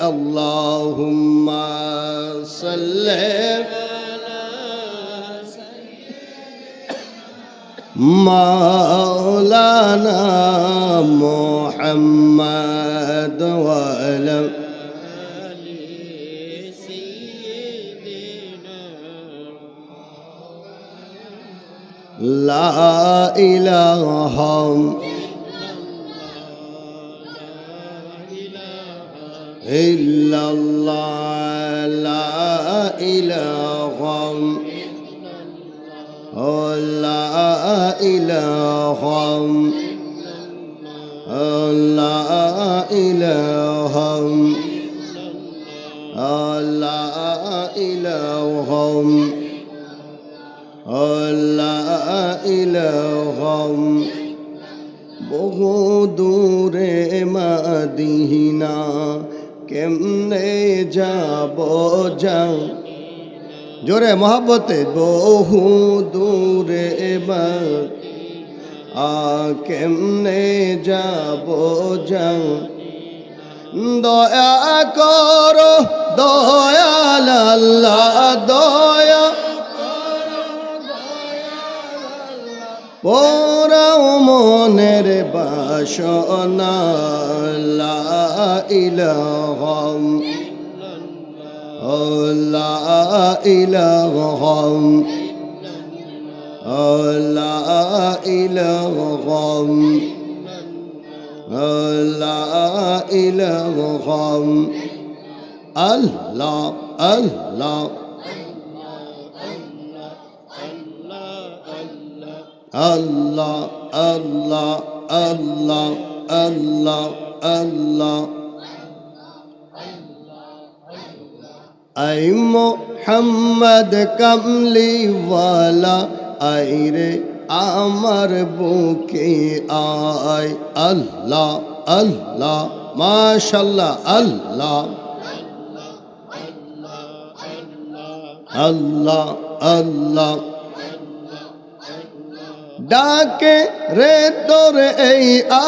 আল্লাহুম্মা সাল্লি মাওলানা মুহাম্মদ ওয়া আলা লা ইলাহা ইল্লাল্লাহ লা ইলাহা লা ইলাহা লা ইলাহা লা ইলাহা লা ইলাহা বহু দূরে মদিনা কেমনে যাব যাও জোরে মোহাব্বতে বহু দূরে কেমনে যাব যাও দয়া করো দয়াল আল্লাহ দয়া পোরাও মনের বাসনা লা ইলাহা লা ইলাহা লা ইলাহা লা ইলাহা আল্লাহ আল্লাহ আল্লাহ আল্লাহ আল্লাহ আল্লাহ আল্লাহ আই মোহাম্মদ কামলিওয়ালা আই রে আমার বুকে আয় আল্লাহ আল্লাহ মাশাআল্লাহ আল্লাহ আল্লাহ আল্লাহ ডাকে রে তোর এই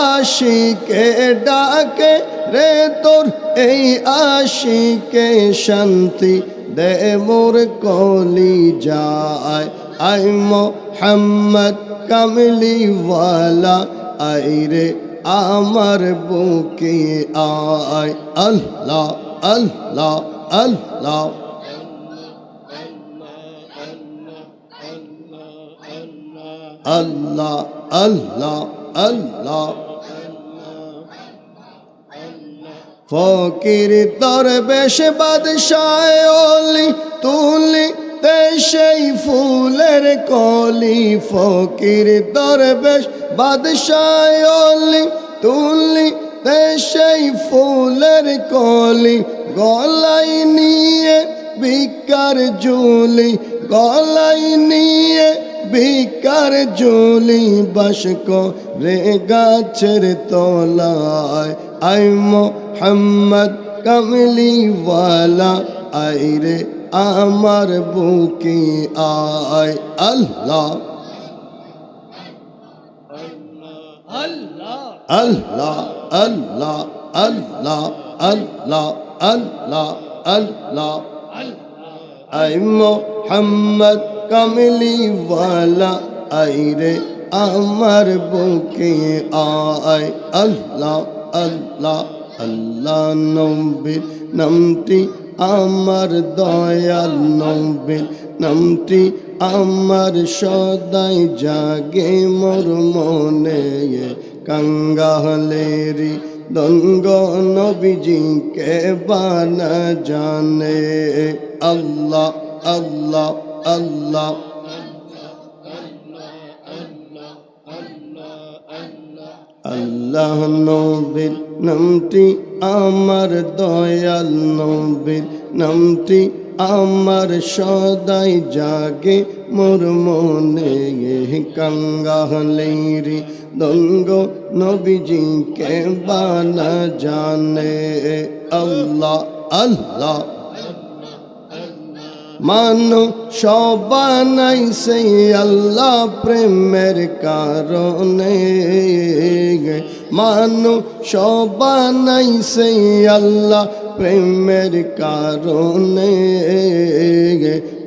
আশিকে ডাকে রে তোর এই আশিকে শান্তি দে মোর কলি যায় আই মোহাম্মদ কামলিওয়ালা আই রে আমার বুকে আয় আল্লাহ আল্লাহ আল্লাহ আল্লাহ আল্লাহ আল্লাহ ফকির তোর বেশ বাদশাহ ওলি তুলি তে সেই ফুলের কলি ফকির তোর বেশ বাদশাহ ওলি তুলি তে সেই ফুলের কলি গলায় নিয়ে ভিক্ষার ঝুলি গলায় নিয়ে ভিক্ষার ঝুলি বাস করে গাছের তলায় আই মোহাম্মদ কামলিওয়ালা আই রে আমার বুকে আয় আল্লাহ আল্লাহ আল্লাহ আল্লাহ আল্লাহ আল্লাহ আল্লাহ আল্লাহ আই মোহাম্মদ কামলিওয়ালা আই রে আমার বুকে আয় আল্লাহ আল্লাহ আল্লাহ নবীর নামটি আমার দয়াল নবীর নামটি আমার সদাই জাগে মোর মনে কাঙ্গালেরি দঙ্গ নবীজিকে বানা জানে আল্লাহ আল্লাহ আল্লাহ আল্লাহ নবীর নামটি আমার দয়াল নবীর নামটি আমার সদাই জাগে মোর মনে কাঙ্গালেরি দঙ্গ নবীজিকে বানা জানে আল্লাহ আল্লাহ মানো সবানাইছে আল্লাহ প্রেমের কারণে মানো সবানাইছে আল্লাহ প্রেমের কারণে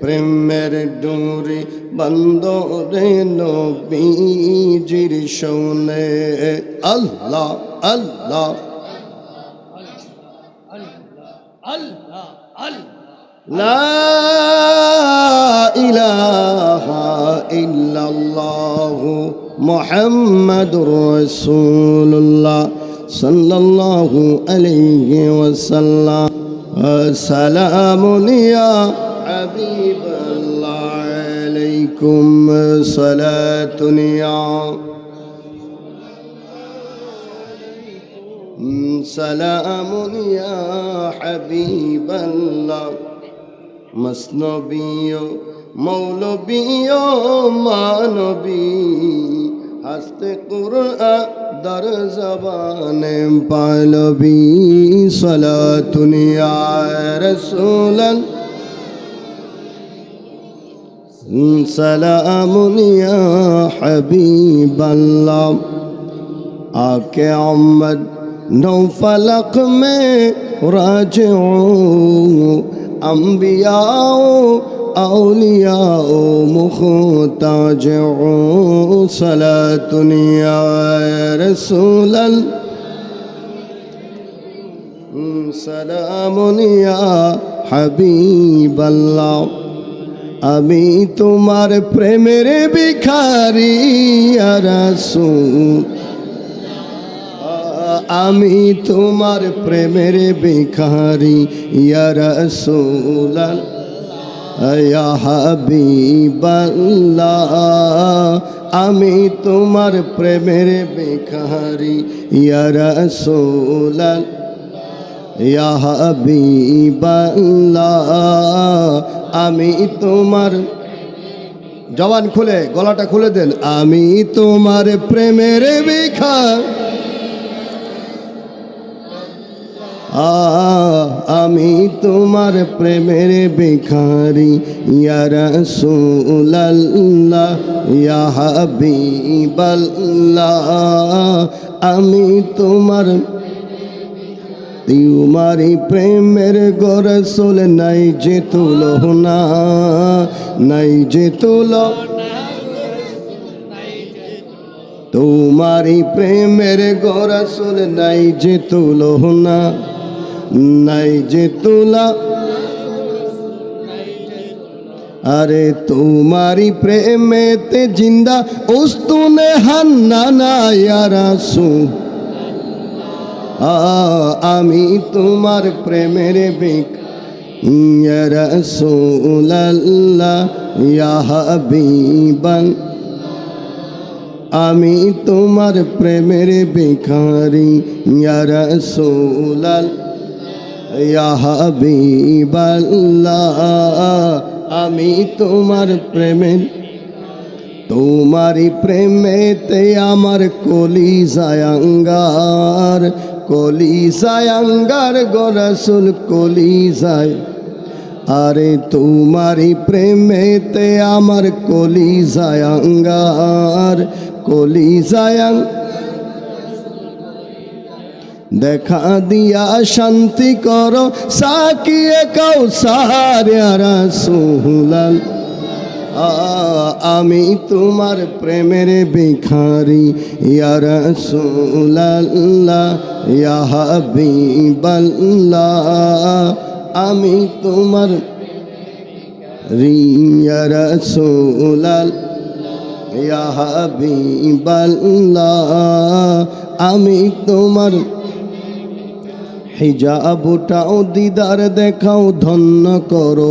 প্রেমের ডোরে বন্দরে নবীজির শোনে আল্লাহ আল্লাহ লা ইলাহা ইল্লাল্লাহু মুহাম্মাদুর রাসূলুল্লাহ সাল্লাল্লাহু আলাইহি ওয়াসাল্লাম সালামুন ইয়া হাবিবাল্লাহ আলাইকুম সালাতুন ইয়া সালামুন ইয়া হাবিবাল্লাহ মসনবিয়ো মৌলবিয়ো মানবী হস্তে কুরআন দর জবানে পালবি সালাতুন ইয়া রাসূলান সালামুন ইয়া হাবিবাল্লাহ आके अहमद नौ फलक में राजिऊं अंबियाओ औलियाओ मुख्ताजिऊं सलातुन या रसूलल सलामुन या हबीबल्लाह अभी तुम्हार प्रेमेर भिखारी या रसूल আমি তোমার প্রেমের ভিখারি ইয়া রাসূলাল্লাহ ইয়া হাবিবাল্লাহ আমি তোমার প্রেমের ভিখারি ইয়া রাসূলাল্লাহ ইয়া হাবিবাল্লাহ আমি তোমার জবান খুলে গলাটা খুলে দেন আমি তোমার প্রেমের ভিখারি আমি তোমার প্রেমের ভিখারি ইয়া রাসূলুল্লাহ ইয়া হাবিবাল্লাহ আমি তোমার তোমারি প্রেমের গো রাসূল নাই যে তুলনা নাই যে তুলনা তোমারি প্রেমের গো রাসূল নাই যে তুলনা নাই যে তুলা আরে তোমারি প্রেমেতে জিন্দা উস্তুনে হান্নানা ইয়া রাসূল আমি তোমার প্রেমের ভিখারি ইয়া রাসূলুল্লাহ ইয়া হাবিবাল্লাহ আমি তোমার প্রেমের ভিখারি ইয়া রাসূলুল্লাহ ইয়া হাবিবাল্লাহ আমি তোমার প্রেমের তোমারি প্রেমেতে আমার কলিজায় আঙ্গার গো রাসূল কলিজায় আরে তোমারি প্রেমেতে আমার কলিজায় আঙ্গার দেখা দিয়া শান্তি করো সাকিয়ে কাউসার ইয়া রাসূলুল্লাহ আমি তোমার প্রেমের ভিখারি ইয়া রাসূলুল্লাহ ইয়া হাবিবাল্লাহ আমি তোমার ইয়া রাসূলুল্লাহ ইয়া হাবিবাল্লাহ আমি তোমার হিজাবটাও দিদার দেখাও ধন্য করো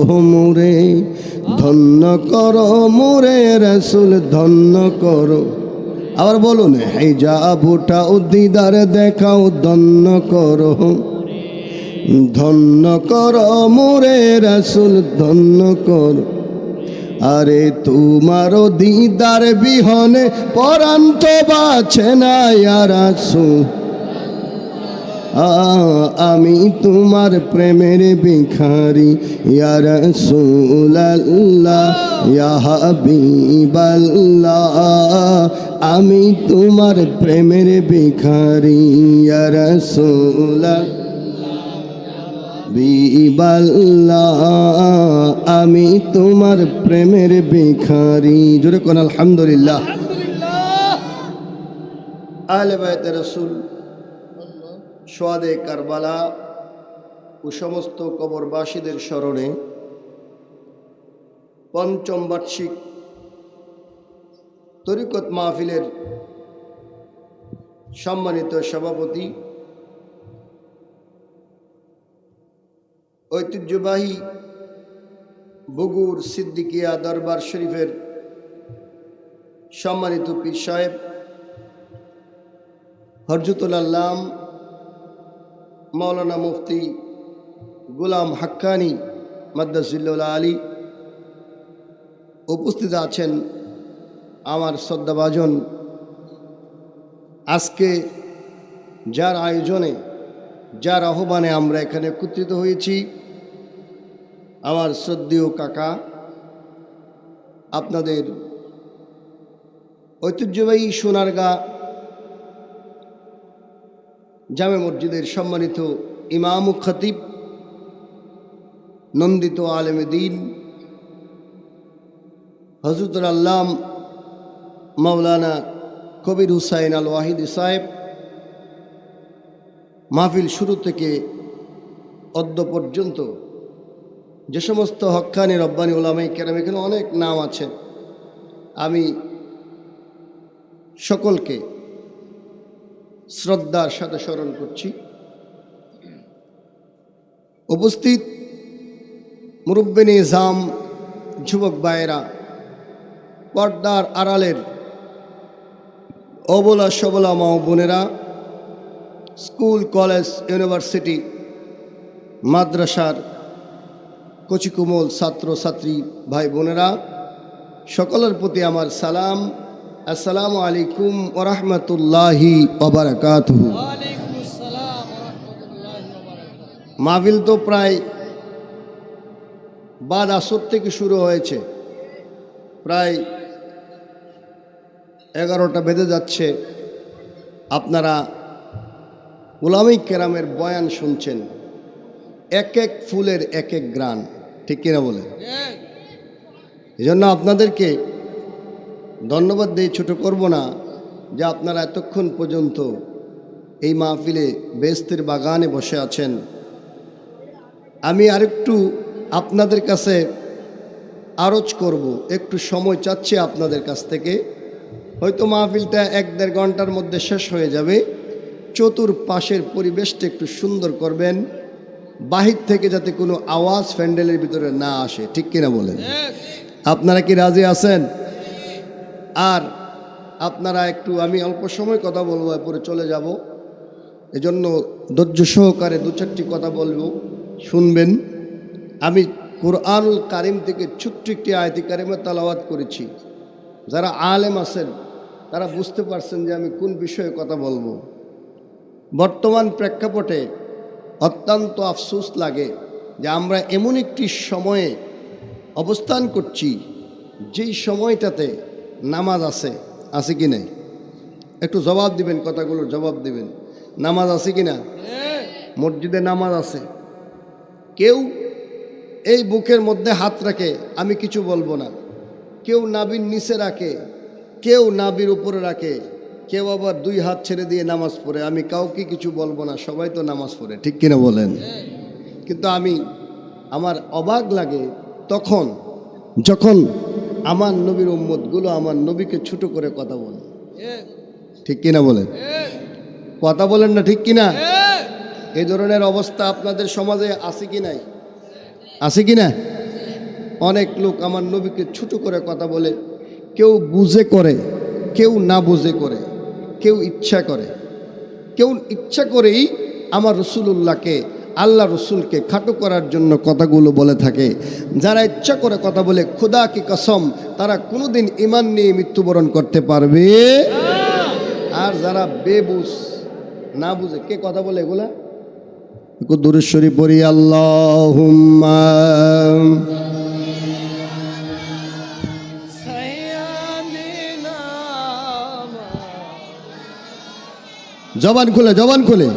মোরে রাসূল ধন্য করো আবার বলুন হিজাবটাও দিদার দেখাও ধন্য করো মোরে রাসূল ধন্য করো আরে তোমারও দিদার বিহনে পরাণ তো বাঁচে না ইয়া রাসূল আমি তোমার প্রেমের ভিখারি ইয়া রাসূলুল্লাহ ইয়া হাবিবাল্লাহ আমি তোমার প্রেমের ভিখারি ইয়া রাসূলুল্লাহ হাবিবাল্লাহ আমি তোমার প্রেমের ভিখারি। জোরে কোন আলহামদুলিল্লাহ। আহলে বায়তে রাসূল, শুহাদে কারবালা ও সমস্ত কবরবাসীদের স্মরণে পঞ্চম বার্ষিক তরিকত মাহফিলের সম্মানিত সভাপতি, ঐতিহ্যবাহী বগুড় সিদ্দিকিয়া দরবার শরীফের সম্মানিত পীর সাহেব হযরতুল আল্লাম মাওলানা মুফতি গোলাম হাক্কানি মাদ্দাজিল্লাহ আলী, উপস্থিত আছেন আমার শ্রদ্ধাভাজন, আজকে যার আয়োজনে যার আহ্বানে আমরা এখানে একত্রিত হয়েছি, আমার শ্রদ্ধেয় কাকা, আপনাদের ঐতিহ্যবাহী সোনারগাঁ জামে মসজিদের সম্মানিত ইমাম ও খতিব, নন্দিত আলেমে দ্বীন হযরতুল আল্লাম মাওলানা কবির হুসাইন আল ওয়াহিদি সাহেব, মাহফিল শুরু থেকে অদ্য পর্যন্ত যে সমস্ত হক্কানি রব্বানি উলামায়ে কেরাম, এখানে অনেক নাম আছে, আমি সকলকে শ্রদ্ধার সাথে স্মরণ করছি। উপস্থিত মুরব্বি নিজাম, যুবক ভাইয়েরা, পর্দার আড়ালের অবলা সবলা মা ও বোনেরা, স্কুল কলেজ ইউনিভার্সিটি মাদ্রাসার কচিকুমল ছাত্র ছাত্রী ভাই বোনেরা, সকলের প্রতি আমার সালাম। আসসালামু আলাইকুম ওয়া রাহমাতুল্লাহি ওয়া বারাকাতুহু। মাহফিল তো প্রায় বাদ আসর থেকে শুরু হয়েছে, প্রায় 11টা বেজে যাচ্ছে। আপনারা উলামায়ে কেরামের বয়ান শুনছেন, এক এক ফুলের এক এক গ্রান, ঠিক কিনা বলেন? এই জন্য আপনাদেরকে ধন্যবাদ দিয়ে ছোট করব না যে আপনারা এতক্ষণ পর্যন্ত এই মাহফিলে বেহেশতের বাগানে বসে আছেন। আমি আরেকটু আপনাদের কাছে আরজ করব, একটু সময় চাচ্ছি আপনাদের কাছ থেকে। হয়তো মাহফিলটা 1-1.5 ঘন্টার মধ্যে শেষ হয়ে যাবে। চতুর্পাশের পরিবেশটা একটু সুন্দর করবেন, বাহির থেকে যাতে কোনো আওয়াজ প্যান্ডেলের ভিতরে না আসে, ঠিক কিনা বলেন? আপনারা কি রাজি আছেন? আর আপনারা একটু, আমি অল্প সময় কথা বলবো, এরপরে চলে যাব, এজন্য ধৈর্য সহকারে 2-4টি কথা বলবো, শুনবেন। আমি কুরআনুল কারীম থেকে ছোট্ট একটি আয়াতে কারিমা তেলাওয়াত করেছি। যারা আলেম আছেন তারা বুঝতে পারছেন যে আমি কোন বিষয়ে কথা বলবো। বর্তমান প্রেক্ষাপটে অত্যন্ত আফসোস লাগে যে আমরা এমন একটি সময়ে অবস্থান করছি, যেই সময়টাতে নামাজ আছে কি নাই? একটু জবাব দিবেন, কথাগুলোর জবাব দিবেন। নামাজ আছে কি না? মসজিদে নামাজ আছে। কেউ এই বুকের মধ্যে হাত রাখে, আমি কিছু বলবো না। কেউ নাভির নিচে রাখে, কেউ নাভির উপরে রাখে, কেউ আবার 2 হাত ছেড়ে দিয়ে নামাজ পড়ে। আমি কাউকে কিছু বলবো না, সবাই তো নামাজ পড়ে, ঠিক কিনা বলেন? কিন্তু আমার অবাক লাগে তখন যখন আমার নবীর উম্মতগুলো আমার নবীকে ছোট করে কথা বলে, ঠিক কিনা বলেন? কথা বলেন না, ঠিক কিনা? এই ধরনের অবস্থা আপনাদের সমাজে আছে কি নাই? আছে কি না? অনেক লোক আমার নবীকে ছোট করে কথা বলে, কেউ বুঝে করে, কেউ না বুঝে করে, কেউ ইচ্ছা করে। কেউ ইচ্ছা করেই আমার রাসূলুল্লাহকে, আল্লাহ রসুলকে খাটো করার জন্য কথাগুলো বলে থাকে। যারা ইচ্ছা করে কথা বলে, খোদা কি কসম, তারা কোনোদিন ঈমান নিয়ে মৃত্যুবরণ করতে পারবে। আর যারা বেবুঝ, না বুঝে, কে কথা বলে এগুলা? দুরূদ শরীফ পড়ি, আল্লাহুম্মা জবান খুলে, জবান খুলে।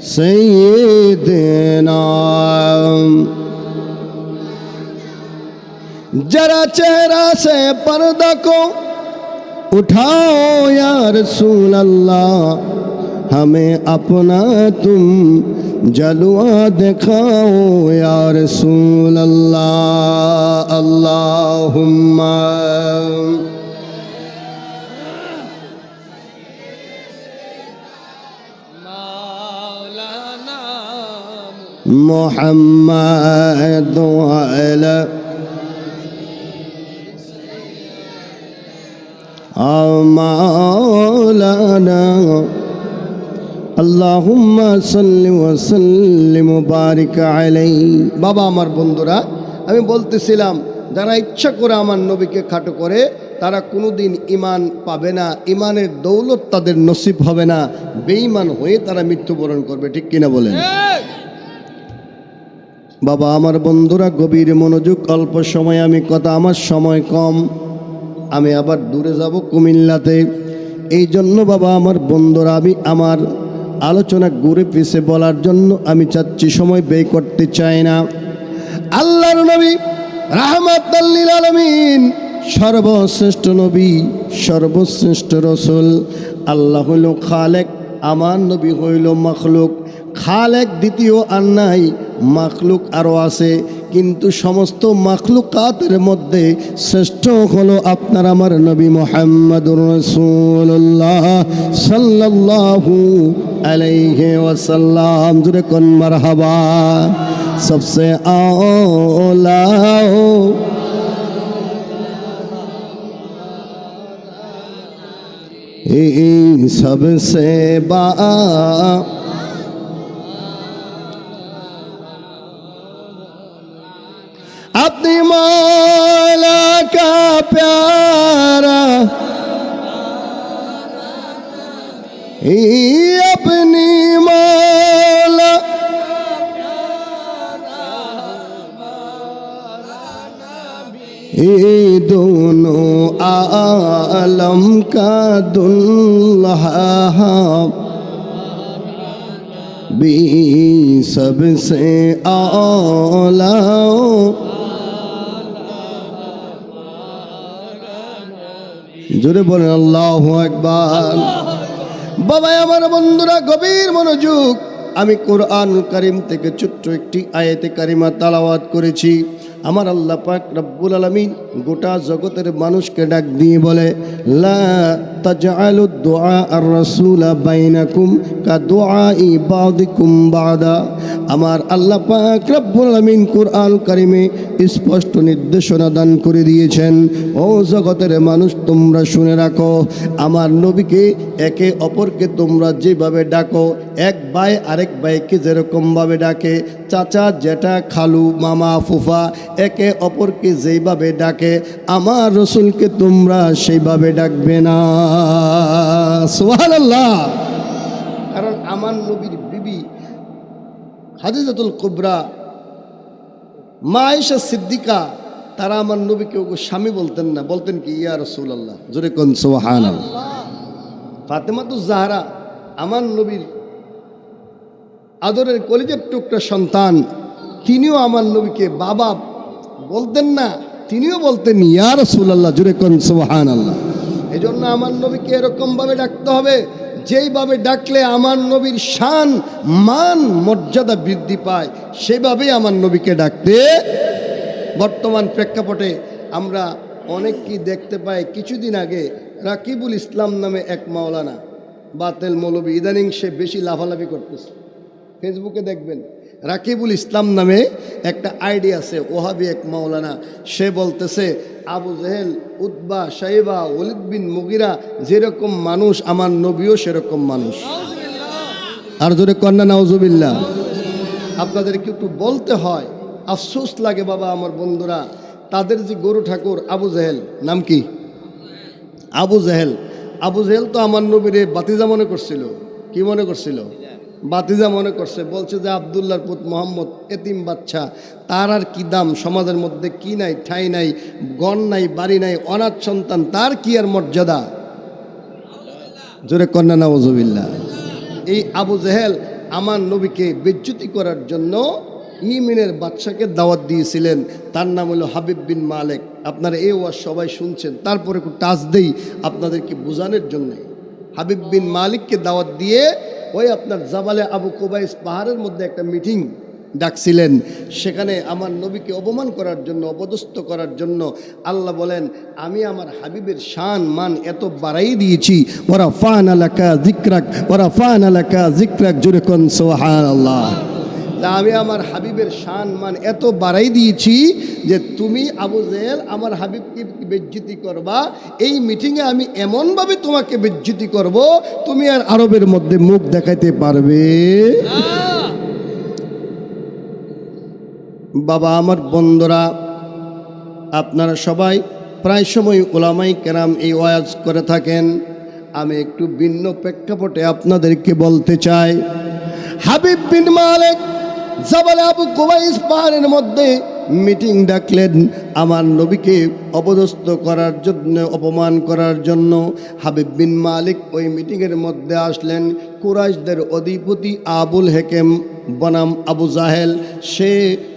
सैयदना। जरा चेहरा से पर्दा को उठाओ या रसूल अल्लाह, हमें अपना तुम जलवा दिखाओ या रसूल अल्लाह। अल्लाहुम्मा मुहम्मद वाला मौलाना আল্লাহুম্মা সাল্লি ওয়া সাল্লিম ওয়া বারিক আলাইহি। বাবা আমার বন্ধুরা, আমি বলতেছিলাম যারা ইচ্ছা করে আমার নবীকে খাটো করে তারা কোনোদিন ঈমান পাবে না, ঈমানের দৌলত তাদের নসিব হবে না, বেঈমান হয়ে তারা মৃত্যুবরণ করবে। ঠিক কিনা বলেন? বাবা আমার বন্ধুরা, গভীর মনোযোগ, অল্প সময় আমি কথা, আমার সময় কম, আমি আবার দূরে যাব কুমিল্লাতে। এই জন্য বাবা আমার বন্ধুরা, আমি আমার আলোচনা ঘুরে পিছে বলার জন্য আমি চাচ্ছি, সময় ব্যয় করতে চাই না। আল্লাহর নবী রাহমাতাল লিল আলামিন, সর্বশ্রেষ্ঠ নবী, সর্বশ্রেষ্ঠ রসুল। আল্লাহ হইল খালেক, আমার নবী হইল মাখলুক। খালেক দ্বিতীয় আর নাই, মাখলুক আরও আছে, কিন্তু সমস্ত মাখলুকাতের মধ্যে শ্রেষ্ঠ হলো আপনার আমার নবী মুহাম্মদুর রাসূলুল্লাহ সাল্লাল্লাহু আলাইহি ওয়াসাল্লাম। জোরে কোন মারহাবা। সবসে আওলা सबसे बा अपनी मौला का प्यारा, अपनी मौला ये दोनों आलम का दुल्हा भी सबसे आला। জোরে বলেন আল্লাহু আকবার। বাবা আমার বন্ধুরা, গভীর মনোযোগ, আমি কোরআন কারীম থেকে ছোট্ট একটি আয়াতে কারিমা তালাওয়াত করেছি। আমার আল্লাহ পাক রব্বুল আলামিন গোটা জগতের মানুষকে ডাক দিয়ে বলে, লা তাজআলু দুআ আর রাসূলা বাইনাকুম কা দুআই বাদিকুম বাদা। আমার আল্লাহ পাক রব্বুল আলামিন কোরআন কারীমে স্পষ্ট নির্দেশনা দান করে দিয়েছেন, ও জগতের মানুষ তোমরা শুনে রাখো, আমার নবীকে একে অপরকে তোমরা যেভাবে ডাকো, এক ভাই আরেক ভাইকে যেরকমভাবে ডাকে, চাচা জেঠা খালু মামা ফুফা একে অপরকে যেইভাবে ডাকে, আমার রসুলকে তোমরা সেইভাবে ডাকবে না। সুবহানাল্লাহ। কারণ আমার নবীর বিবি খাদিজাতুল কুবরা, মা আয়েশা সিদ্দিকা, তারা আমার নবীকে ওকে স্বামী বলতেন না, বলতেন কি ইয়া রাসূলুল্লাহ। জোরে কোন সুবহানাল্লাহ। ফাতেমাতুজ জাহরা আমার নবীর আদরের কলিজার টুকরা সন্তান, তিনিও আমার নবীকে বাবা বলতেন না, তিনিও বলতেন ইয়া রাসূলুল্লাহ। জোরে কোন সুবহানাল্লাহ। এই জন্য আমার নবীকে এরকমভাবে ডাকতে হবে যেইভাবে ডাকলে আমার নবীর শান মান মর্যাদা বৃদ্ধি পায়, সেভাবেই আমার নবীকে ডাকতে। বর্তমান প্রেক্ষাপটে আমরা অনেককেই দেখতে পাই, কিছুদিন আগে রাকিবুল ইসলাম নামে এক মাওলানা বাতেল মৌলবী, ইদানিং সে বেশি লাফালাফি করতেছে, ফেসবুকে দেখবেন রাকিবুল ইসলাম নামে একটা আইডি আছে, ওহাবি এক মাওলানা, সে বলতেছে আবু জেহেল উতবা শাইবা ওলিদ বিন মুগিরা যেরকম মানুষ আমার নবীও সেরকম মানুষ। আর জোরে কন্যা নাউজুবিল্লাহ। আপনাদেরকে একটু বলতে হয়, আফসোস লাগে বাবা আমার বন্ধুরা, তাদের যে গরু ঠাকুর আবু জেহেল, নাম কি? আবু জেহেল। আবু জেহেল তো আমার নবীরে বাতিজা মনে করছিল। কি মনে করছিল? বাতিজা মনে করছে। বলছে যে আব্দুল্লাহর পুত মোহাম্মদ এতিম বাচ্চা, তার আর কি দাম, সমাজের মধ্যে কি নাই, ঠাঁই নাই, গণ নাই, বাড়ি নাই, অনাথ সন্তান, তার কি আর মর্যাদা? জোরে কন্যা নাউজুবিল্লাহ। এই আবু জেহেল আমার নবীকে বেজ্জতি করার জন্য ইয়েমেনের বাদশাকে দাওয়াত দিয়েছিলেন। তার নাম হলো হাবিব বিন মালেক। আপনারা এই ওয়াজ সবাই শুনছেন, তারপরে একটু টাচ দেই আপনাদেরকে বোঝানোর জন্যে। হাবিব বিন মালিককে দাওয়াত দিয়ে ওই আপনার জাবালে আবু কুবাইস পাহাড়ের মধ্যে একটা মিটিং ডাকছিলেন। সেখানে আমার নবীকে অপমান করার জন্য, অপদস্থ করার জন্য আল্লাহ বলেন, আমি আমার হাবিবের শান মান এত বাড়াই দিয়েছি। ওরা ফান আলাকা জিক্রাক, ওরা ফান আলাকা জিক্রাক, জোরে কোন সুবহানাল্লাহ। আমি আমার হাবিবের শান মান এত বাড়াই দিয়েছি যে তুমি আবু জেহেল আমার হাবিবকে বেজ্জতি করবা। এই মিটিংয়ে আমি এমনভাবে তোমাকে বেজ্জতি করব, তুমি আর আরবের মধ্যে মুখ দেখাইতে পারবে না। বাবা আমার বন্ধুরা, আপনারা সবাই প্রায় সময় উলামাই কেরাম এই ওয়াজ করে থাকেন। আমি একটু ভিন্ন প্রেক্ষাপটে আপনাদেরকে বলতে চাই। হাবিব বিন মালিক জাবালে আবু কুবাইস পাহাড়ের মধ্যে মিটিং ডাকলেন আমার নবীকে অপদস্থ করার জন্য, অপমান করার জন্য। হাবিব বিন মালিক ওই মিটিংয়ের মধ্যে আসলেন। কুরাইশদের অধিপতি আবুল হেকেম বনাম আবু জাহেল, সে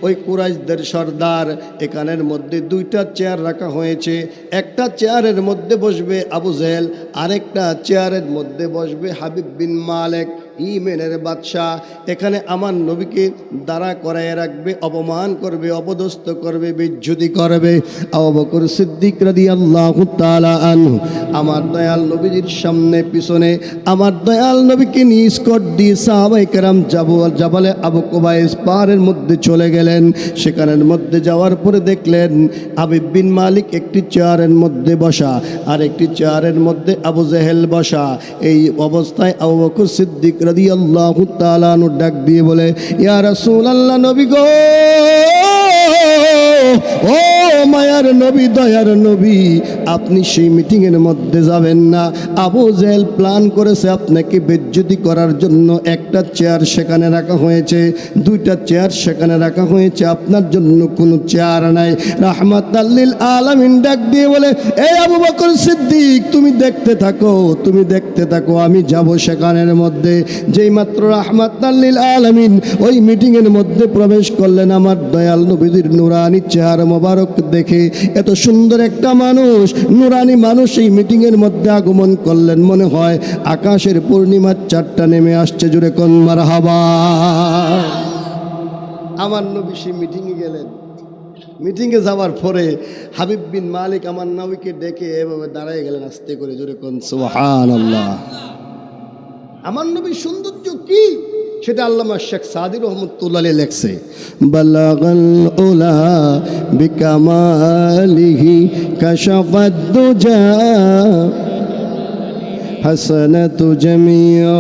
ওই কুরাইশদের সর্দার। এখানের মধ্যে দুইটা চেয়ার রাখা হয়েছে। একটা চেয়ারের মধ্যে বসবে আবু জাহেল, আরেকটা চেয়ারের মধ্যে বসবে হাবিব বিন মালিক, ইয়েমেনের বাদশাহ। এখানে আমার নবীকে দাঁড়া করায় রাখবে, অপমান করবে, অপদস্থ করবে, বেজ্জতি করবে। আবু বকর সিদ্দিক রাদিয়াল্লাহু তাআলা আনহু আমার দয়াল নবীজির সামনে পিছনে আমার দয়াল নবীকে নিষ্কট দিয়ে সাহাবায়ে কেরাম জাবালে আবু কুবাইস পাহাড়ের মধ্যে চলে গেলেন। সেখানের মধ্যে যাওয়ার পরে দেখলেন হাবিব বিন মালিক একটি চেয়ারের মধ্যে বসা, আর একটি চেয়ারের মধ্যে আবু জেহেল বসা। এই অবস্থায় আবু বকর সিদ্দিক রাদিয়াল্লাহু তাআলা আনহু ডাক দিয়ে বলে, ইয়া রাসূলুল্লাহ, নবী গো, ও মায়ার নবী, দয়ার নবী, আপনি সেই মিটিংয়ের মধ্যে যাবেন না। আবু জেহেল প্ল্যান করেছে আপনাকে বেজ্জতি করার জন্য। একটা চেয়ার সেখানে রাখা হয়েছে, দুইটা চেয়ার সেখানে রাখা হয়েছে, আপনার জন্য কোনো চেয়ার নাই। রাহমাতাল লিল আলামিন ডাক দিয়ে বলে, এই আবু বকর সিদ্দিক, তুমি দেখতে থাকো, তুমি দেখতে থাকো, আমি যাব সেখানের মধ্যে। যেই মাত্র রাহমাতাল লিল আলামিন ওই মিটিংয়ের মধ্যে প্রবেশ করলেন, আমার দয়াল নবীর নুরানি চেহারা মোবারক দেখে এত সুন্দর একটা মানুষ, নুরানি মানুষ এই মিটিংয়ের মধ্যে আগমন করলেন, মনে হয় আকাশের পূর্ণিমার চাঁদটা নেমে আসছে। জুড়ে কোন মারহাবা। আমার নবী সেই মিটিংয়ে গেলেন। মিটিংয়ে যাওয়ার পরে হাবিব বিন মালিক আমার নবীকে ডেকে এভাবে দাঁড়ায় গেলেন আস্তে করে। জুড়ে কোন সুবহানাল্লাহ। আমার নবীর সৌন্দর্য কি সেটা আল্লামা শেখ সাদি রহমতুল্লাহ আলাইহি লেখছে, বালাগাল উলা বিকামালিহি কাশাফাদ দুজা হাসানাতু জামিউ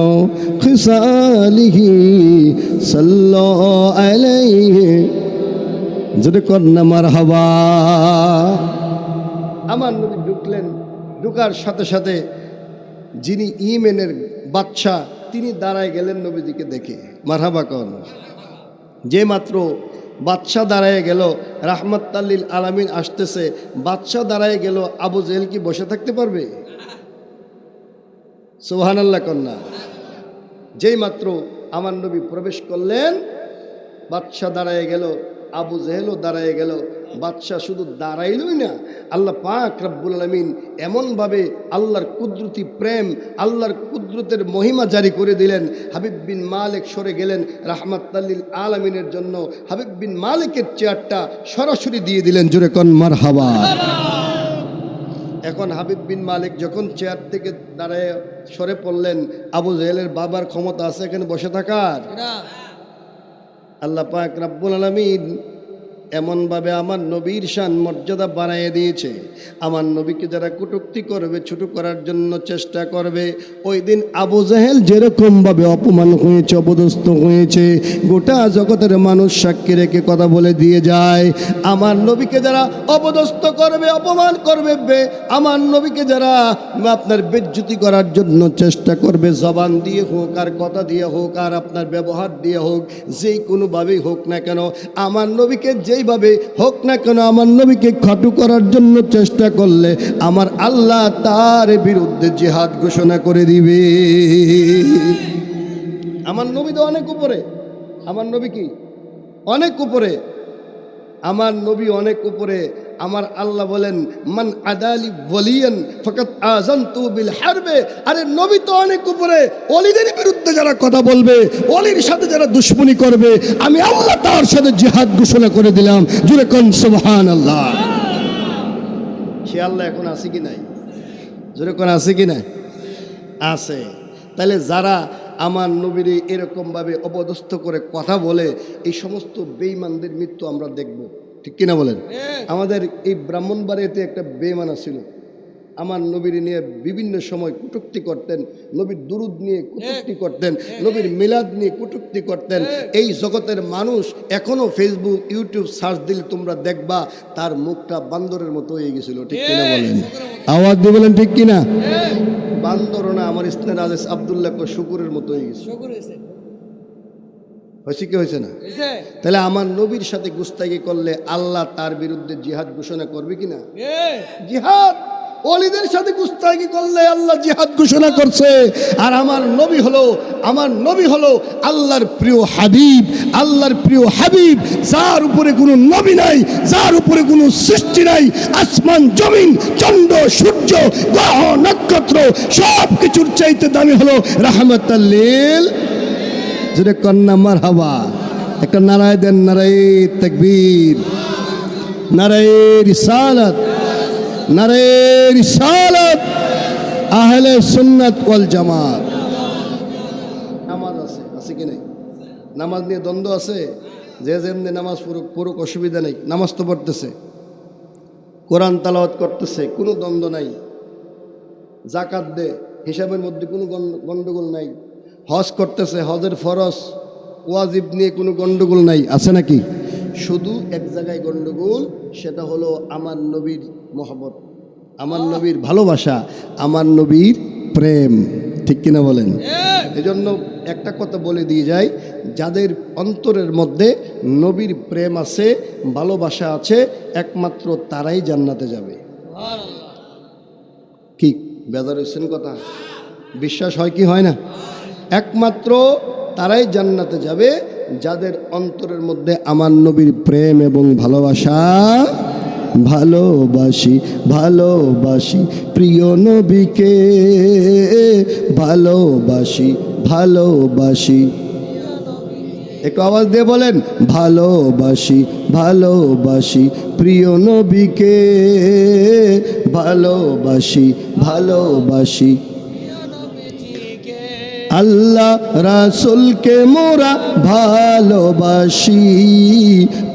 খিসালিহি সাল্লাল্লাহু আলাইহি। যদি কন্যা মারহাবা। আমার নবী ঢুকলেন, ঢুকার সাথে সাথে যিনি ইয়েমেনের বাদশাহ তিনি দাঁড়ায় গেলেন নবীজিকে দেখে। মারহাবা কন। যে মাত্র বাদশাহ দাঁড়ায় গেল, রাহমাতাল লিল আলামিন আসতেছে, বাদশাহ দাঁড়ায় গেল, আবু জেহেল কি বসে থাকতে পারবে? সুবহানাল্লাহ কন্যা। যেই মাত্র আমার নবী প্রবেশ করলেন, বাদশাহ দাঁড়ায় গেল, আবু জেহেলও দাঁড়ায় গেল। বাদশাহ শুধু দাঁড়াইলই না, আল্লাহ পাক রব্বুল আলামিন এমনভাবে আল্লাহর কুদরতি প্রেম, আল্লাহর কুদরতের মহিমা জারি করে দিলেন। হাবিব বিন মালিক সরে গেলেন রাহমাতাল লিল আলামিনের জন্য। হাবিব বিন মালিকের চেয়ারটা সরাসরি দিয়ে দিলেন। জোরে কোন মারহাবা। এখন হাবিব বিন মালিক যখন চেয়ার থেকে দাঁড়ায় সরে পড়লেন, আবু জেহেলের বাবার ক্ষমতা আছে এখানে বসে থাকার? আল্লাহ পাক রব্বুল আলামিন এমনভাবে আমার নবীর শান মর্যাদা বাড়াইয়ে দিয়েছে। আমার নবীকে যারা কটূক্তি করবে, ছোট করার জন্য চেষ্টা করবে, ওই দিন আবু জেহেল যেরকমভাবে অপমান হয়েছে, অপদস্থ হয়েছে, গোটা জগতের মানুষ সাক্ষী রেখে কথা বলে দিয়ে যায়। আমার নবীকে যারা অপদস্থ করবে, অপমান করবে, আমার নবীকে যারা আপনার বেজ্জতি করার জন্য চেষ্টা করবে, জবান দিয়ে হোক আর কথা দিয়ে হোক আর আপনার ব্যবহার দিয়ে হোক, যেই কোনোভাবেই হোক না কেন, আমার নবীকে যেইভাবে হোক না কেন, আমার নবীকে খাটু করার জন্য চেষ্টা করলে আমার আল্লাহ তার বিরুদ্ধে জিহাদ ঘোষণা করে দিবে। আমার নবী তো অনেক উপরে। আমার নবী কি অনেক উপরে, আমার নবী অনেক উপরে। আমার আল্লাহ বলেন মান আদালি ওয়ালিয়ান ফাকাত আযানতু বিল হারবে। আরে নবী তো অনেক উপরে, ওলিদের বিরুদ্ধে যারা কথা বলবে, ওলির সাথে যারা দুশমনি করবে, আমি আল্লাহ তার সাথে জিহাদ ঘোষণা করে দিলাম। জুরে কোন সুবহানাল্লাহ। সে আল্লাহ এখন আছে কি নাই? জোরে কোন আছে কি না? আছে। তাহলে যারা আমার নবীর এরকমভাবে অপদস্থ করে কথা বলে, এই সমস্ত বেঈমানদের মৃত্যু আমরা দেখব, ঠিক কিনা বলেন? আমাদের এই ব্রাহ্মণবাড়িতে একটা বেঈমান ছিল, আমার নবীর নিয়ে বিভিন্ন সময় কটূক্তি করতেন, নবীর দুরুদ নিয়ে কটূক্তি করতেন, নবীর মিলাদ নিয়ে কটূক্তি করতেন। এই জগতের মানুষ এখনো ফেসবুক ইউটিউব সার্চ দিলে তোমরা দেখবা তার মুখটা বান্দরের মতো হয়ে গেছিল, ঠিক কিনা বলেন? আওয়াজ দিয়ে বলেন ঠিক কিনা? বান্দর না, আমার ইসলাম আদেশ আব্দুল্লাহ শুকুরের মতো হয়ে গেছে। হয়েছে কি হয়েছে না? তাহলে আমার নবীর সাথে গুস্তাগি করলে আল্লাহ তার বিরুদ্ধে জিহাদ ঘোষণা করবে কিনা? জিহাদ। ওলিদের সাথে গুস্তাগি করলে আল্লাহ জিহাদ ঘোষণা করছে। আর আমার নবী হলো আল্লাহর প্রিয় হাবিব, আল্লাহর প্রিয় হাবিব, যার উপরে কোনো নবী নাই, যার উপরে কোনো সৃষ্টি নাই। আসমান জমিন চন্দ্র সূর্য গ্রহ নক্ষত্র সব কিছুর চাইতে দামি হলো রাহমাতাল লিল। জোরে কন্যা মারহাবা। একটা নারায়ে দেন, নারায়ে তাকবীর, নারায়ে রিসালাত, নারায়ে রিসালাত, আহলে সুন্নাত ওয়াল জামাত। নামাজ আছে কি নাই? নামাজ নিয়ে দ্বন্দ্ব আছে। যে যেমনি নামাজ পড়ুক অসুবিধা নেই, নামাজ তো পড়তেছে, কোরআন তালাওয়াত করতেছে, কোনো দ্বন্দ্ব নাই। যাকাত দে, হিসাবের মধ্যে কোনো গন্ডগোল নাই। হজ করতেছে, হজের ফরজ ওয়াজিব নিয়ে কোনো গন্ডগোল নাই, আছে নাকি? শুধু এক জায়গায় গন্ডগোল, সেটা হলো আমার নবীর মহব্বত, আমার নবীর ভালোবাসা, আমার নবীর প্রেম, ঠিক কিনা বলেন? এজন্য একটা কথা বলে দিয়ে যায়, যাদের অন্তরের মধ্যে নবীর প্রেম আছে, ভালোবাসা আছে, একমাত্র তারাই জান্নাতে যাবে। কি বেজার হয়েছেন কথা? বিশ্বাস হয় কি হয় না? একমাত্র তারাই জান্নাতে যাবে যাদের অন্তরের মধ্যে আমার নবীর প্রেম এবং ভালোবাসা। ভালোবাসি ভালোবাসি প্রিয় নবীকে, ভালোবাসি ভালোবাসি। একটু আওয়াজ দিয়ে বলেন, ভালোবাসি ভালোবাসি প্রিয় নবীকে, ভালোবাসি ভালোবাসি। আল্লাহ রাসূলকে মোরা ভালোবাসি,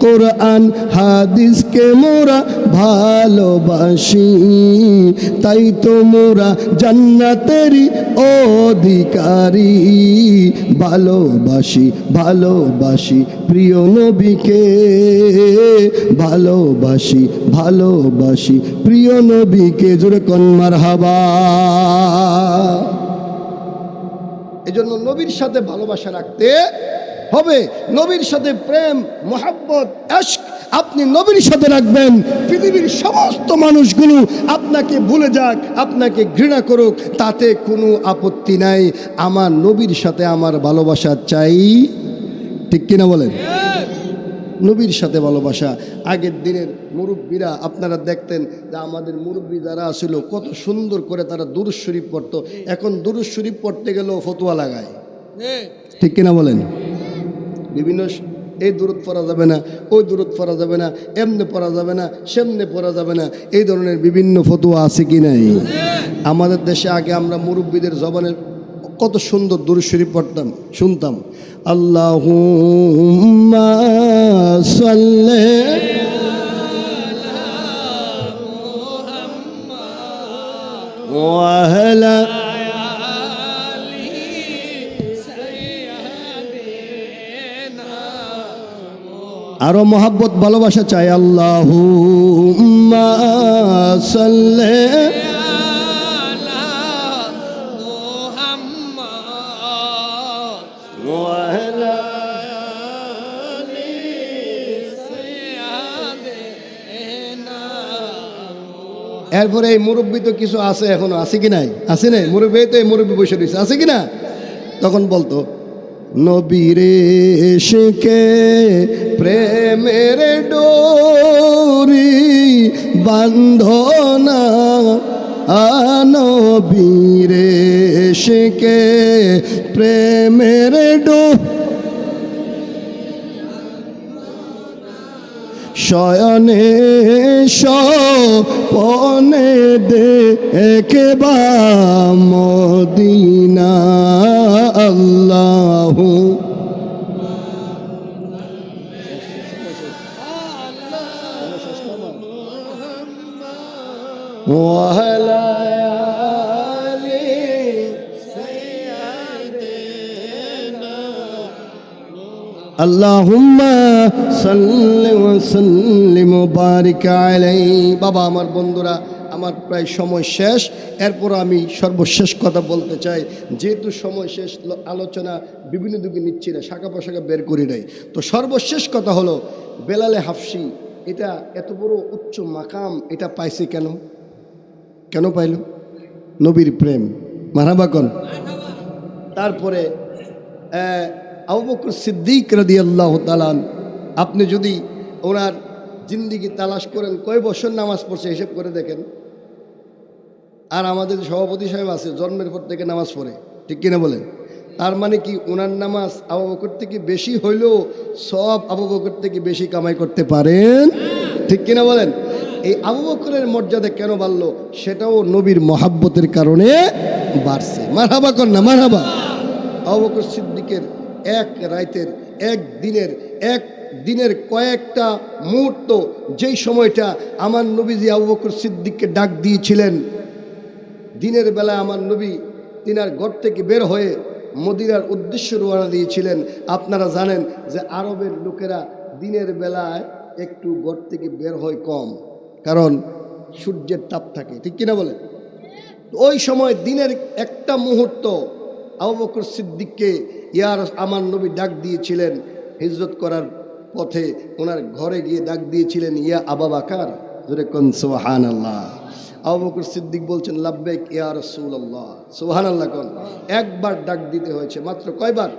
কোরআন হাদিসকে মোরা ভালোবাসি, তাই তো মোরা জান্নাতেরই অধিকারী। ভালোবাসি ভালোবাসি প্রিয় নবীকে, ভালোবাসি ভালোবাসি প্রিয় নবীকে। জোরে কোন মারহাবা। এজন্য নবীর সাথে ভালোবাসা রাখতে হবে, নবীর সাথে প্রেম মোহাব্বত ইশক আপনি নবীর সাথে রাখবেন। পৃথিবীর সমস্ত মানুষগুলো আপনাকে ভুলে যাক, আপনাকে ঘৃণা করুক, তাতে কোনো আপত্তি নাই। আমার নবীর সাথে আমার ভালোবাসা চাই, ঠিক কিনা বলেন? নবীর সাথে ভালোবাসা। আগের দিনের মুরব্বীরা আপনারা দেখতেন যে আমাদের মুরব্বী যারা ছিল কত সুন্দর করে তারা দুরূদ শরীফ পড়তো। এখন দুরূদ শরীফ পড়তে গেলেও ফতোয়া লাগায়, ঠিক কিনা বলেন? বিভিন্ন এই দুরূদ পড়া যাবে না, ওই দুরূদ পড়া যাবে না, এমনে পড়া যাবে না, সেমনে পড়া যাবে না, এই ধরনের বিভিন্ন ফতোয়া আছে কি নাই? আমাদের দেশে আগে আমরা মুরব্বীদের জবানে কত সুন্দর দুরূদ শরীফ পড়তাম, শুনতাম। আল্লাহুম্মা সাল্লি ওয়া আলা আরো মোহাব্বত ভালোবাসা চাই। আল্লাহুম্মা সাল্লি এরপরে এই মুরব্বী তো কিছু আছে, এখনো আছে কি নাই? আছে নাই মুরব্বী? তো এই মুরব্বী বসে রয়েছে, আছে কি না? তখন বলতো নবীরে শিখে প্রেমের ডোরি বান্ধনা নবীরে শিখে প্রেমের ডোরি শয়নে স্বপনে দেখবা মদিনা আল্লাহু ওয়ালা আল্লাহুম্মা সাল্লি ওয়া সাল্লিম ওয়া বারিক আলাইহি। বাবা, আমার বন্ধুরা, আমার প্রায় সময় শেষ। এরপর আমি সর্বশেষ কথা বলতে চাই, যেহেতু সময় শেষ, আলোচনা বিভিন্ন দিকে নিচ্ছি না, শাখা পোশাখা বের করি নাই। তো সর্বশেষ কথা হলো, বেলালে হাফসি এটা এত বড় উচ্চ মাকাম এটা পাইছে কেন? কেন পাইল? নবীর প্রেম। মারহাবা কোন। তারপরে আবু বকর সিদ্দিক রাদিয়াল্লাহু তাআলা, আপনি যদি ওনার জিন্দিগি তালাশ করেন, কয় বছর নামাজ পড়ছে হিসেব করে দেখেন। আর আমাদের সভাপতি সাহেব আছে, জন্মের পর থেকে নামাজ পড়ে, ঠিক কিনা বলেন? তার মানে কি ওনার নামাজ আবু বকর থেকে বেশি হইলেও সব আবু বকর থেকে বেশি কামাই করতে পারেন, ঠিক কিনা বলেন? এই আবু বকরের মর্যাদা কেন বাড়লো? সেটাও নবীর মহাব্বতের কারণে বাড়ছে। মারহাবা কর না, মারহাবা। আবু বকর সিদ্দিকের এক রাতের এক দিনের কয়েকটা মুহূর্ত, যেই সময়টা আমার নবীজি আবু বকর সিদ্দিককে ডাক দিয়েছিলেন, দিনের বেলা আমার নবী তিনার ঘর থেকে বের হয়ে মদিনার উদ্দেশ্যে রওনা দিয়েছিলেন। আপনারা জানেন যে আরবের লোকেরা দিনের বেলায় একটু ঘর থেকে বের হয় কম, কারণ সূর্যের তাপ থাকে, ঠিক কিনা বলেন? ওই সময় দিনের একটা মুহূর্ত আবু বকর সিদ্দিককে আমার নবী ডাক দিয়েছিলেন হিজরত করার পথে, ওনার ঘরে গিয়ে ডাক দিয়েছিলেন, ইয়া আবু বকর, জোরে কোন সুবহানাল্লাহ। আবু বকর সিদ্দিক বলছেন, লাব্বাইক ইয়া রাসূলুল্লাহ, সুবহানাল্লাহ কোন। একবার ডাক দিতে হয়েছে, মাত্র কয়বার?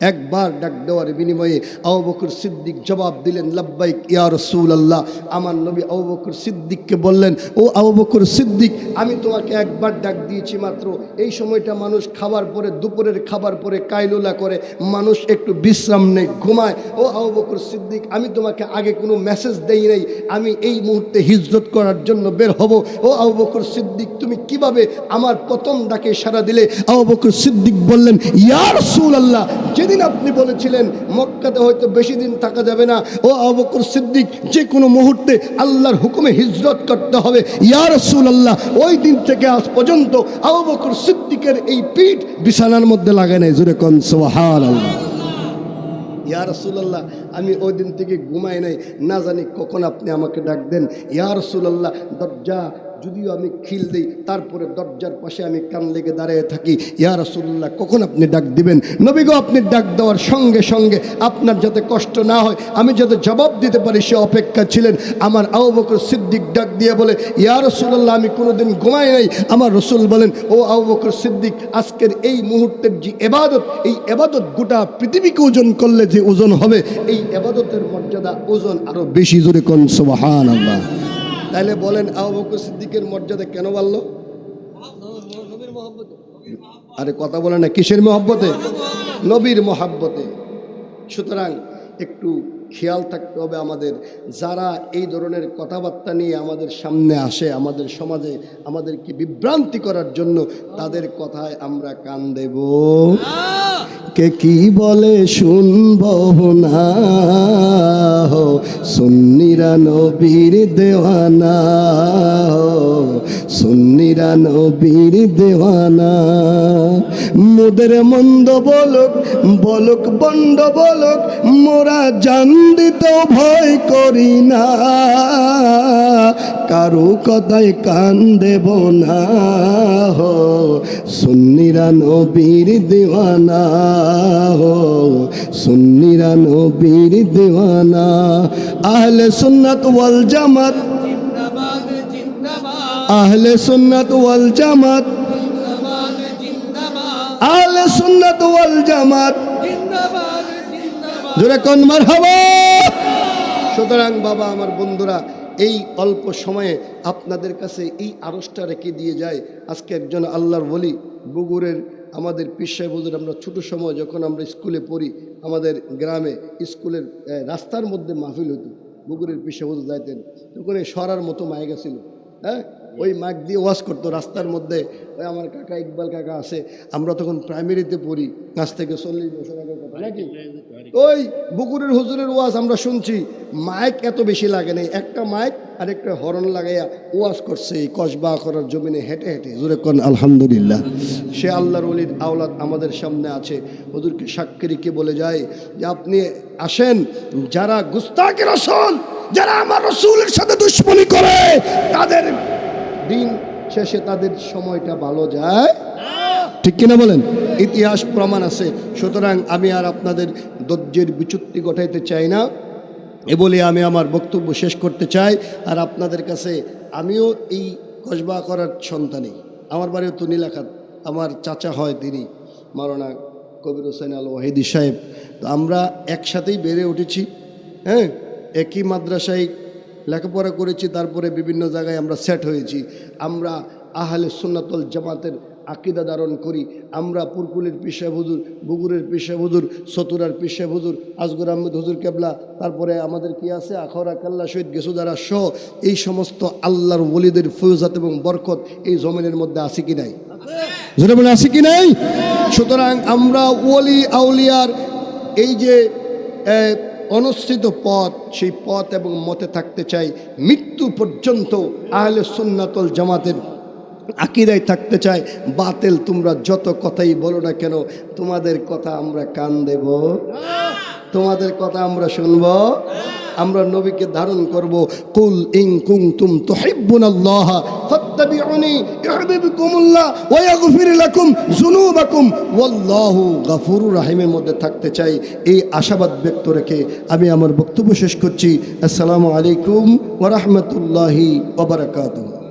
একবার ডাক দেওয়ার বিনিময়ে আবু বকর সিদ্দিক জবাব দিলেন, লাব্বাইক ইয়া রাসূলুল্লাহ। আমার নবী আবু বকর সিদ্দিককে বললেন, ও আবু বকর সিদ্দিক, আমি তোমাকে একবার ডাক দিয়েছি মাত্র। এই সময়টা মানুষ খাবার পরে, দুপুরের খাবার পরে কাইলুলা করে, মানুষ একটু বিশ্রাম নেই, ঘুমায়। ও আবু বকর সিদ্দিক, আমি তোমাকে আগে কোনো মেসেজ দেই নাই, আমি এই মুহূর্তে হিজরত করার জন্য বের হব। ও আবু বকর সিদ্দিক, তুমি কিভাবে আমার প্রথম ডাকে সাড়া দিলে? আবু বকর সিদ্দিক বললেন, ইয়া রাসূলুল্লাহ, যেদিন আপনি বলেছিলেন মক্কাতে হয়তো বেশি দিন থাকা যাবে না, ও আবু বকর সিদ্দিক, যে কোনো মুহূর্তে আল্লাহর হুকুমে হিজরত করতে হবে, ইয়া রাসূলুল্লাহ, ওই দিন থেকে আজ পর্যন্ত আবু বকর সিদ্দিকের এই পিঠ বিছানার মধ্যে লাগায় নাই। জোরে কোন সুবহানাল্লাহ। ইয়া রাসূলুল্লাহ, আমি ওই দিন থেকে ঘুমাই নাই, না জানি কখন আপনি আমাকে ডাক দেন। ইয়া রাসূলুল্লাহ, দরজা যদিও আমি খিল দিই, তারপরে দরজার পাশে আমি কান লেগে দাঁড়িয়ে থাকি, ইয়া রাসূলুল্লাহ কখন আপনি ডাক দিবেন? নবী গো, আপনি ডাক দেওয়ার সঙ্গে সঙ্গে আপনার যাতে কষ্ট না হয়, আমি যাতে জবাব দিতে পারি, সে অপেক্ষা ছিলেন। আমার আবু বকর সিদ্দিক ডাক দিয়ে বলে, ইয়া রাসূলুল্লাহ, আমি কোনোদিন ঘুমাই নাই। আমার রসুল বলেন, ও আবু বকর সিদ্দিক, আজকের এই মুহূর্তের যে এবাদত, এই এবাদত গোটা পৃথিবীকে ওজন করলে যে ওজন হবে, এই এবাদতের মর্যাদা ওজন আরো বেশি। জোরে কোন সুবহানাল্লাহ। তাহলে বলেন আবু বকর সিদ্দিকের মর্যাদা কেন বাড়লো? আরে কথা বলে না, কিসের মহব্বতে? নবীর মহব্বতে। সুতরাং একটু খেয়াল থাকতে হবে আমাদের, যারা এই ধরনের কথাবার্তা নিয়ে আমাদের সামনে আসে, আমাদের সমাজে আমাদেরকে বিভ্রান্তি করার জন্য, তাদের কথায় আমরা কান দেব? কে কি বলে শুনব না, সুন্নিরা নবীর দেওয়ানা, সুন্নিরা নবীর দেওয়ানা। মোদের মন্দ বলক বলক, বন্ড বলক, মোরা জান দিতেও ভয় করি না, কারো কথায় কান দেব না, সুন্নিরা নবীর দেওয়ানা, সুন্নিরা নবীর দেওয়ানা। আহলে সুন্নাত ওয়াল জামাত, আহলে সুন্নাত ওয়াল জামাত, আহলে সুন্নাত ওয়াল জামাত জিন্দাবাদ জিন্দাবাদ। জোরে কোন মারহাবা। সুতরাং বাবা আমার বন্ধুরা, এই অল্প সময়ে আপনাদের কাছে এই আরজটা রেখে দিয়ে যায়। আজকে একজন আল্লাহর ওলি বুগুরের আমাদের পীর সাহেব হুজুর, আমরা ছোটো সময় যখন আমরা স্কুলে পড়ি, আমাদের গ্রামে স্কুলের রাস্তার মধ্যে মাহফিল হতো, বুগুরের পীর সাহেব হুজুর যাইতেন, তখন এই সরার মতো মাইক ছিল, হ্যাঁ, ওই মাইক দিয়ে ওয়াজ করতো রাস্তার মধ্যে। ওই আমার কাকা ইকবাল কাকা আছে, আমরা তখন প্রাইমারিতে পড়ি, আজ থেকে 40 বছর আগের কথা নাকি। ওই বুকুরের হুজুরের ওয়াজ আমরা শুনছি, মাইক এত বেশি লাগে নাই, একটা মাইক আর একটা হরন লাগাইয়া ওয়াজ করছে এই কসবা করার জমিনে হেঁটে হেঁটে। জোরে কোন আলহামদুলিল্লাহ। সে আল্লাহর ওলির আওলাদ আমাদের সামনে আছে। হুজুরকে সাক্ষী রেখে বলে যায় যে আপনি আসেন, যারা গুস্তাখি রাসূল, যারা আমার রাসূলের সাথে দুশমনি করে, তাদের দিন শেষে তাদের সময়টা ভালো যায়, ঠিক কিনা বলেন? ইতিহাস প্রমাণ আছে। সুতরাং আমি আর আপনাদের ধৈর্যের বিচ্যুতি ঘটাইতে চাই না, এ বলে আমি আমার বক্তব্য শেষ করতে চাই। আর আপনাদের কাছে, আমিও এই কসবা করার সন্তানই, আমার বাড়িও তো নীলাখাত, আমার চাচা হয় তিনি মাওলানা কবির হোসেন আল ওয়াহিদি সাহেব। তো আমরা একসাথেই বেড়ে উঠেছি, হ্যাঁ, একই মাদ্রাসায় লেখাপড়া করেছি, তারপরে বিভিন্ন জায়গায় আমরা সেট হয়েছি। আমরা আহলে সুন্নাত ওয়াল জামাতের আকীদা ধারণ করি। আমরা পুরকুলের পীর সাহেব হুজুর, বুগুরের পীর সাহেব হুজুর, সতুরার পীর সাহেব হুজুর, আজগর আহমেদ হুজুর কেবলা, তারপরে আমাদের কি আছে আখরা কাল্লা শহীদ গেসুদারা সহ এই সমস্ত আল্লাহর ওলিদের ফয়জাত এবং বরকত এই জমিনের মধ্যে আছে কি নাই? জোরে বলে আছে কি নাই? সুতরাং আমরা ওলি আউলিয়ার এই যে অনুসৃত পথ, সেই পথ এবং মতে থাকতে চাই মৃত্যু পর্যন্ত। আহলে সুন্নাত ওয়াল জামাতের আকীদায় থাকতে চাই। বাতিল তোমরা যত কথাই বলো না কেন, তোমাদের কথা আমরা কান দেব, তোমাদের কথা আমরা শুনব, আমরা নবীকে ধারণ করব। কুল ইন কুনতুম তুহিব্বুনাল্লাহ ফাত্তাবিউনি ইউহিব্বুকুমুল্লাহ ওয়া ইয়াগফির লাকুম যুনুবাকুম ওয়াল্লাহু গফুরুর রহিমের মধ্যে থাকতে চাই। এই আশাবাদ ব্যক্ত রেখে আমি আমার বক্তব্য শেষ করছি। আসসালামু আলাইকুম ওয়া রাহমাতুল্লাহি ওয়া বারাকাতুহু।